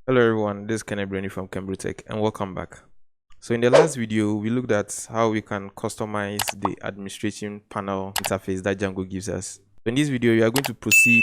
Hello everyone, this is KenBroTech from KenBroTech and welcome back. So in the last video, we looked at how we can customize the administration panel interface that Django gives us. So in this video, we are going to proceed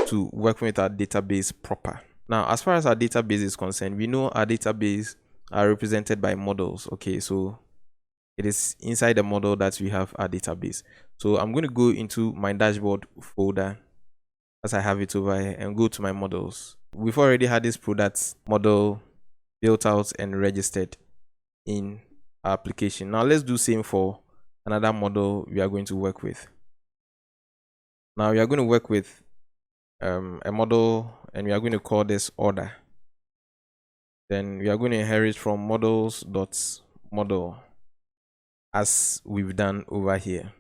to working with our database proper. Now, as far as our database is concerned, we know our database are represented by models. Okay, so it is inside the model that we have our database. So I'm going to go into my dashboard folder as I have it over here and go to my models. We've already had this product model built out and registered in our application. Now let's do same for another model we are going to work with. Now we are going to work with a model and we are going to call this order. Then we are going to inherit from models.model as we've done over here.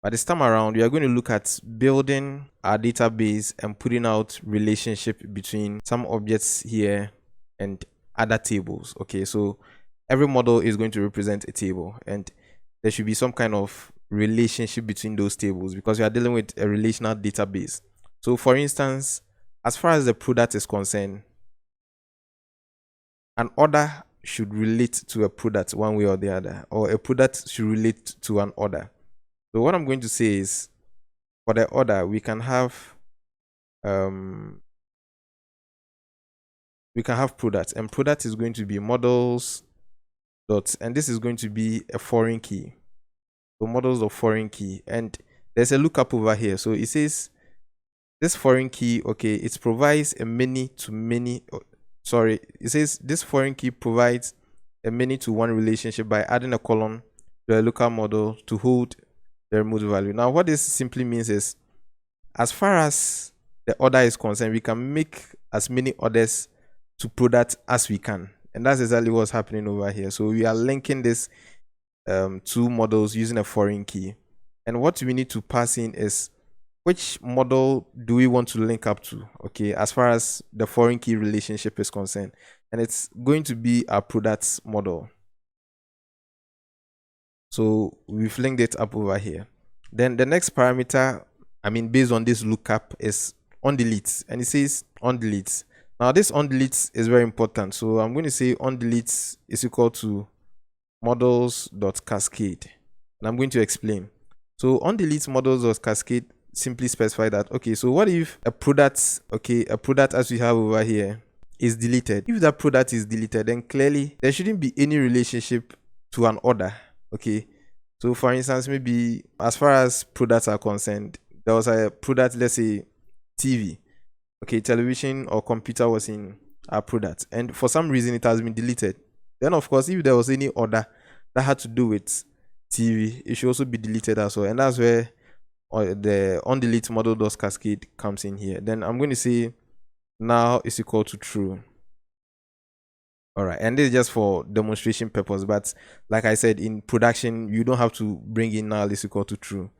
But this time around, we are going to look at building our database and putting out relationship between some objects here and other tables. Okay, so every model is going to represent a table and there should be some kind of relationship between those tables because we are dealing with a relational database. So for instance, as far as the product is concerned, an order should relate to a product one way or the other, or a product should relate to an order. So what I'm going to say is, for the order, we can have product, and product is going to be models dot, and this is going to be a foreign key. So models of foreign key, and there's a lookup over here. So it says this foreign key, okay, it provides a many to many. Sorry, it says this foreign key provides a many to one relationship by adding a column to a local model to hold the remote value. Now, what this simply means is, as far as the order is concerned, we can make as many orders to product as we can, and that's exactly what's happening over here. So we are linking this two models using a foreign key, and what we need to pass in is which model do we want to link up to, okay, as far as the foreign key relationship is concerned, and it's going to be our products model. So we've linked it up over here. Then the next parameter, based on this lookup, is onDelete, and it says onDelete. Now this onDelete is very important. So I'm going to say onDelete is equal to models.cascade, and I'm going to explain. So onDelete models.cascade simply specify that, okay, so what if a product, okay, a product as we have over here is deleted? If that product is deleted, then clearly there shouldn't be any relationship to an order. Okay, so for instance, maybe as far as products are concerned, there was a product, let's say TV, okay, television or computer was in our product, and for some reason it has been deleted. Then of course, if there was any order that had to do with TV, it should also be deleted as well, and that's where the onDelete model.cascade comes in here. Then I'm going to say now is equal to true. All right, and this is just for demonstration purpose, but like I said, in production, you don't have to bring in null is equal to true.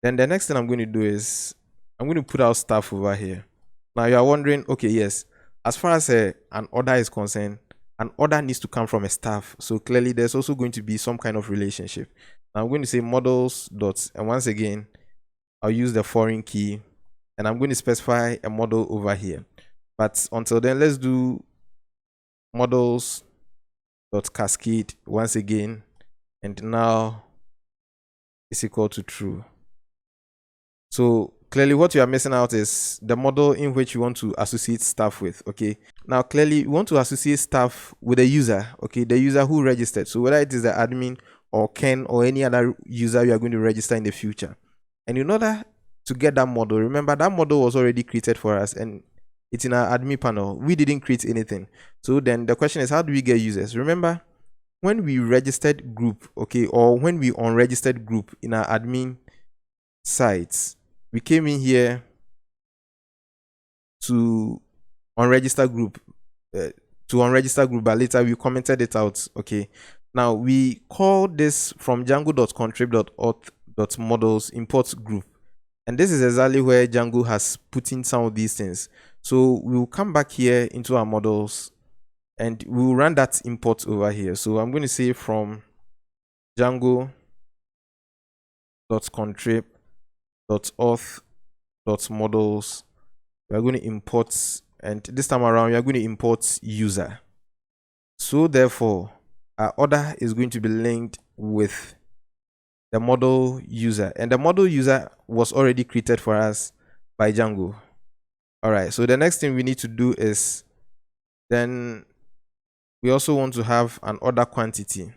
Then the next thing I'm going to do is I'm going to put out stuff over here. Now you are wondering, okay, yes, as far as an order is concerned, an order needs to come from a staff. So clearly there's also going to be some kind of relationship. Now I'm going to say models dot, and once again, I'll use the foreign key and I'm going to specify a model over here. But until then, let's do models.cascade once again, and now is equal to true. So clearly what you are missing out is the model in which you want to associate stuff with. Okay, now clearly you want to associate stuff with a user, okay, the user who registered. So whether it is the admin or Ken or any other user you are going to register in the future. And in order to get that model, remember that model was already created for us and it's in our admin panel. We didn't create anything. So then the question is, how do we get users? Remember, when we registered group, okay, or when we unregistered group in our admin sites, we came in here to unregister group, but later we commented it out. Okay, now we call this from Django.contrib.auth.models import group, and this is exactly where Django has put in some of these things. So we will come back here into our models and we will run that import over here. So I'm going to say from Django.contrib.auth.models, we are going to import and this time around we are going to import user. So therefore our order is going to be linked with the model user, and the model user was already created for us by Django. All right, so the next thing we need to do is then we also want to have an order quantity.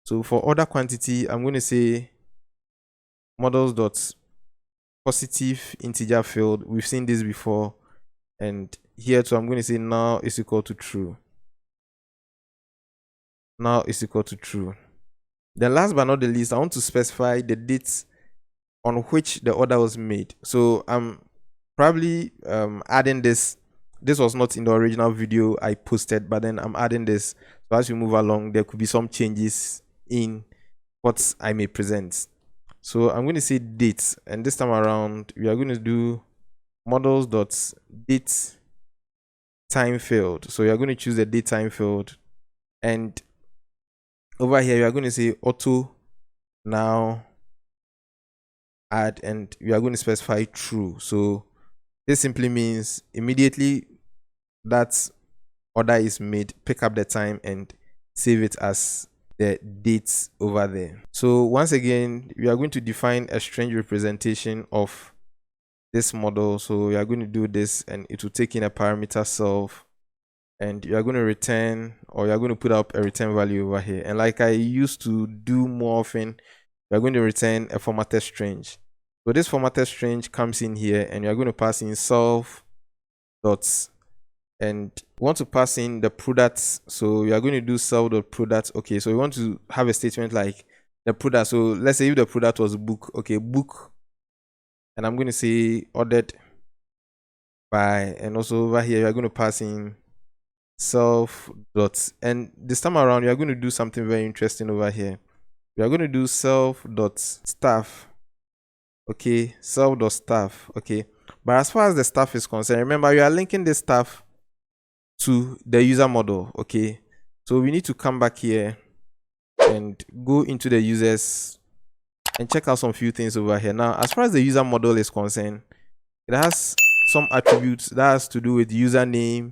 So for order quantity, I'm going to say models dot positive integer field. We've seen this before, and here too I'm going to say now is equal to true. Now is equal to true. Then last but not the least, I want to specify the date on which the order was made. So I'm probably adding this. This was not in the original video I posted, but then I'm adding this. So as we move along, there could be some changes in what I may present. So I'm going to say date, and this time around we are going to do models dot date time field. So you are going to choose the date time field, and over here you are going to say auto now add, and we are going to specify true. So this simply means immediately that order is made, pick up the time and save it as the dates over there. So once again, we are going to define a string representation of this model. So we are going to do this, and it will take in a parameter self, and you are going to return, or you are going to put up a return value over here. And like I used to do more often, we are going to return a formatted string. So this formatted string comes in here, and you are going to pass in self dots, and we want to pass in the products. So we are going to do self.product. Okay, so we want to have a statement like the product. So let's say if the product was book, okay, book, and I'm going to say ordered by, and also over here we are going to pass in self dot, and this time around we are going to do something very interesting over here. We are going to do self dot staff. Okay, self dot staff. Okay, but as far as the staff is concerned, remember you are linking this staff to the user model. Okay, so we need to come back here and go into the users and check out some few things over here. Now as far as the user model is concerned, it has some attributes that has to do with username,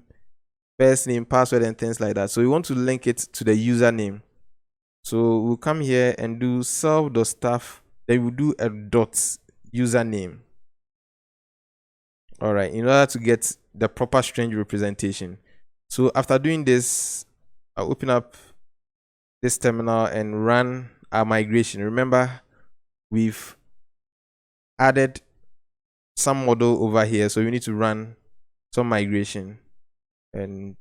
first name, password, and things like that. So we want to link it to the username. So we'll come here and do self.staff, then we'll do a dot username. All right, in order to get the proper string representation. So after doing this, I'll open up this terminal and run our migration. Remember, we've added some model over here, so we need to run some migration. And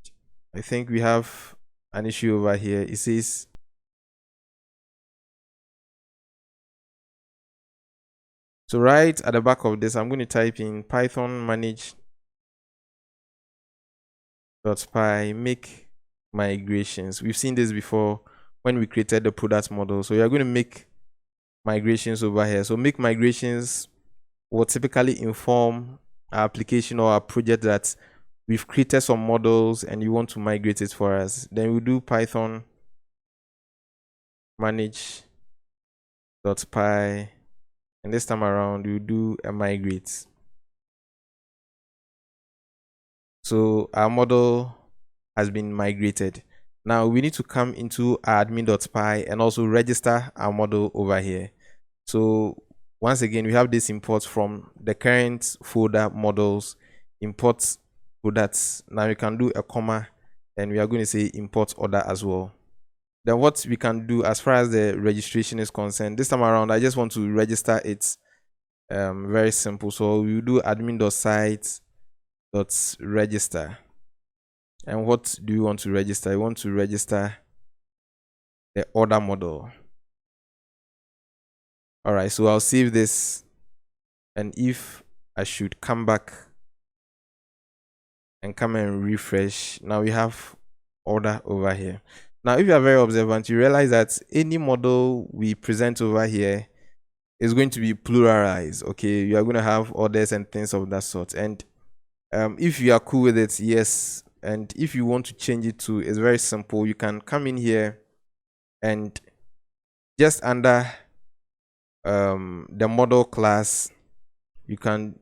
I think we have an issue over here. It says so right at the back of this, I'm going to type in python manage.py make migrations. We've seen this before when we created the product model. So you're going to make migrations over here. So make migrations will typically inform our application or our project that we've created some models and you want to migrate it for us. Then we'll do python manage.py, and this time around we'll do a migrate. So our model has been migrated. Now we need to come into our admin.py and also register our model over here. So once again, we have this import from the current folder models, import products. Now we can do a comma, and we are going to say import order as well. Then what we can do as far as the registration is concerned, this time around I just want to register it. Very simple. So we will do admin.site.register. And what do you want to register? You want to register the order model. All right, so I'll save this, and if I should come back and come and refresh, now we have order over here. Now if you are very observant, you realize that any model we present over here is going to be pluralized. Okay, you are going to have orders and things of that sort. And if you are cool with it, yes. And if you want to change it to, it's very simple. You can come in here and just under the model class, you can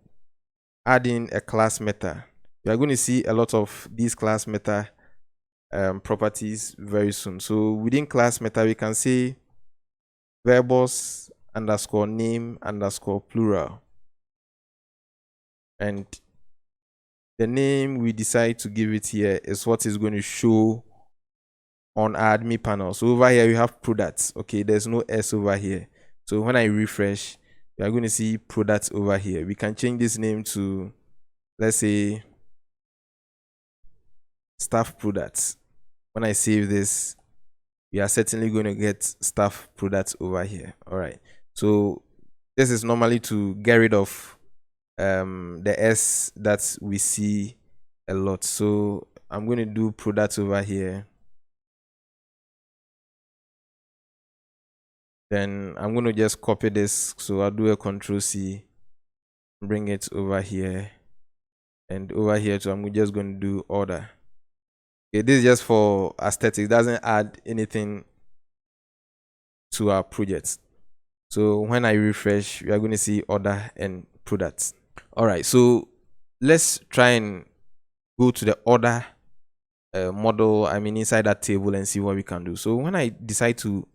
add in a class method. We are going to see a lot of these class meta properties very soon. So within class meta, we can say verbose underscore name underscore plural, and the name we decide to give it here is what is going to show on our admin panel. So over here we have products. Okay, there's no S over here. So when I refresh, we are going to see products over here. We can change this name to, let's say, staff products. When I save this, we are certainly going to get staff products over here. All right, so this is normally to get rid of the S that we see a lot. So I'm going to do products over here. Then I'm going to just copy this. So I'll do a Control-C, bring it over here, and over here. So I'm just going to do order. Okay, this is just for aesthetics. It doesn't add anything to our project. So when I refresh, we are going to see order and products. All right, so let's try and go to the order model, inside that table, and see what we can do. So when I decide to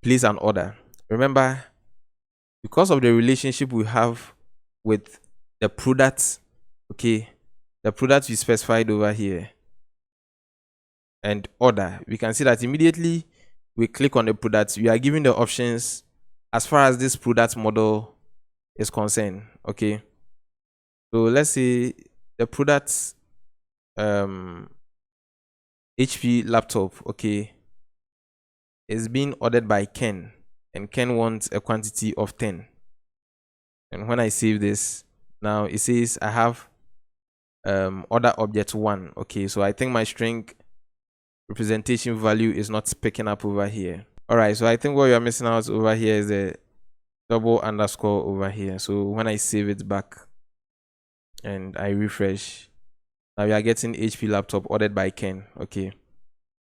place an order, remember, because of the relationship we have with the product, okay, the product we specified over here, and order, we can see that immediately we click on the product, we are given the options as far as this product model is concerned. Okay, so let's say the product HP laptop, okay, is being ordered by Ken, and Ken wants a quantity of 10. And when I save this, now it says I have order object 1. Okay, so I think my string representation value is not picking up over here. All right, so I think what you are missing out over here is a double underscore over here. So when I save it back and I refresh, now we are getting HP laptop ordered by Ken. Okay,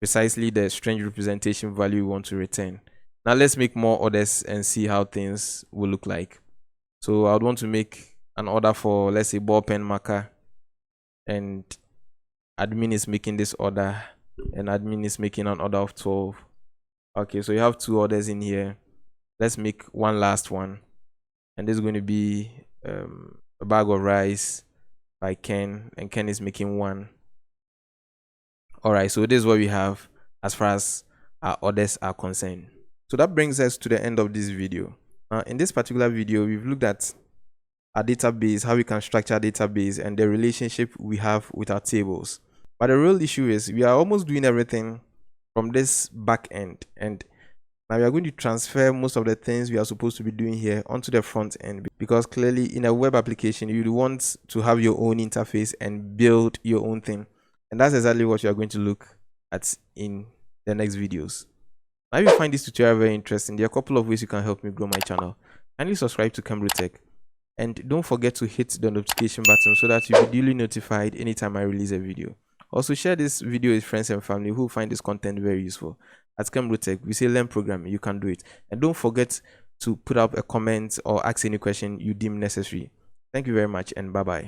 precisely the string representation value we want to return. Now let's make more orders and see how things will look like. So I would want to make an order for, let's say, ball pen marker, and admin is making this order, and admin is making an order of 12. Okay, so you have 2 orders in here. Let's make one last one, and this is going to be a bag of rice by Ken, and Ken is making 1. All right, so this is what we have as far as our orders are concerned. So that brings us to the end of this video. In this particular video, we've looked at our database, how we can structure a database, and the relationship we have with our tables. But the real issue is we are almost doing everything from this back end, and now we are going to transfer most of the things we are supposed to be doing here onto the front end, because clearly in a web application you want to have your own interface and build your own thing, and that's exactly what you are going to look at in the next videos. Now, if you find this tutorial very interesting, there are a couple of ways you can help me grow my channel. Kindly subscribe to KenBroTech, and don't forget to hit the notification button so that you'll be duly notified anytime I release a video. Also, share this video with friends and family who find this content very useful. At KenBroTech, we say learn programming, you can do it. And don't forget to put up a comment or ask any question you deem necessary. Thank you very much, and bye-bye.